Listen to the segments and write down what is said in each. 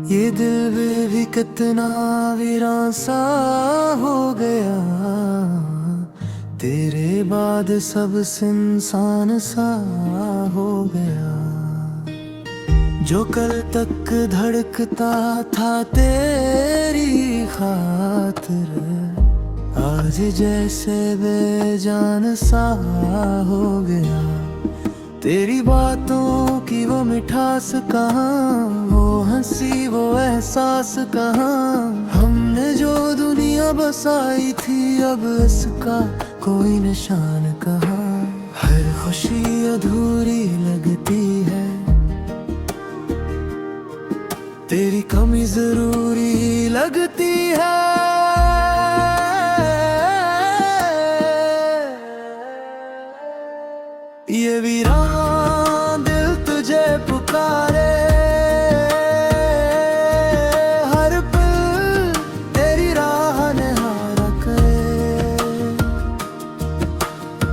ये दिल भी कितना वीरान सा हो गया, तेरे बाद सब इंसान सा हो गया। जो कल तक धड़कता था तेरी खातिर, आज जैसे बेजान सा हो गया। तेरी बातों की वो मिठास कहाँ, वो हंसी वो एहसास कहाँ। हमने जो दुनिया बसाई थी, अब इसका कोई निशान कहाँ। हर खुशी अधूरी लगती है, तेरी कमी जरूरी लगती है। ये वीरान दिल तुझे पुकारे, हर पल तेरी राह निहारा करे।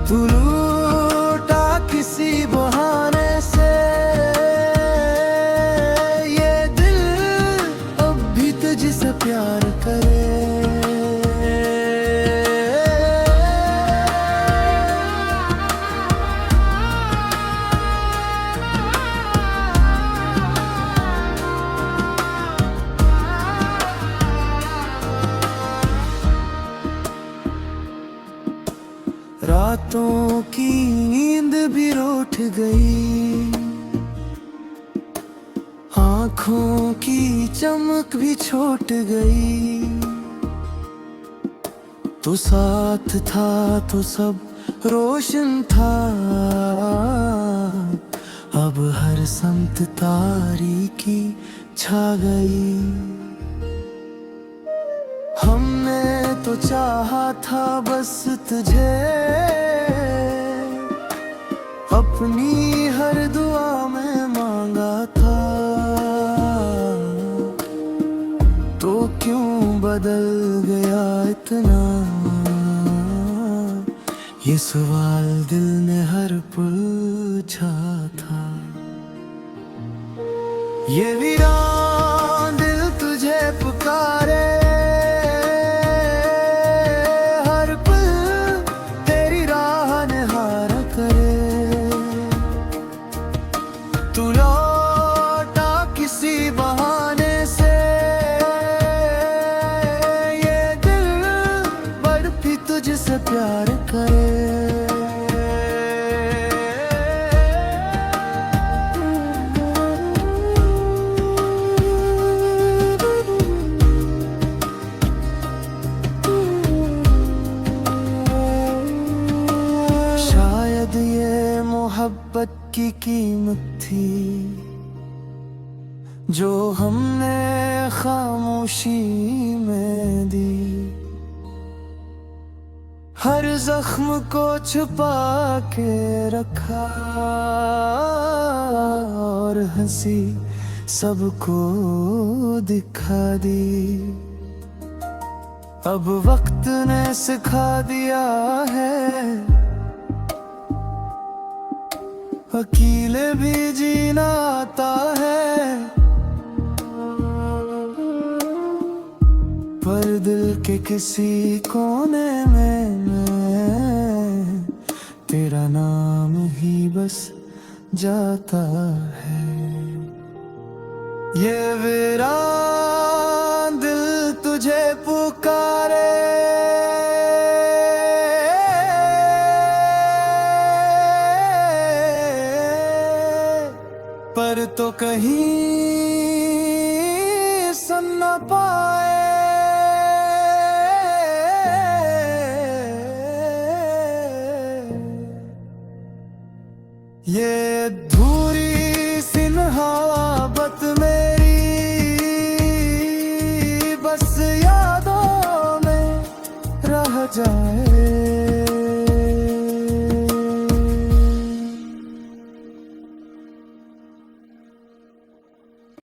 तू लूटा किसी बहाने से, ये दिल अब भी तुझसे प्यार करे। रातों की नींद भी रूठ गई, आँखों की चमक भी छूट गई। तो साथ था तो सब रोशन था, अब हर समत तारीकी छा गई। हमने तो चाहा था बस तुझे, अपनी हर दुआ में मांगा था। तो क्यों बदल गया इतना, ये सवाल दिल ने हर पूछा था। ये वीरान दिल तुझे पुकारे, तू लौटा किसी बहाने से, ये दिल बड़ भी तुझसे प्यार करे। शायद ये मोहब्बत की कीमत थी, जो हमने खामोशी में दी। हर जख्म को छुपा के रखा, और हंसी सबको दिखा दी। अब वक्त ने सिखा दिया है, अकेले भी जीना आता है। पर दिल के किसी कोने में मैं, तेरा नाम ही बस जाता है। ये वीरान दिल तुझे पुकारे, पर तो कहीं सुन न पाए। ये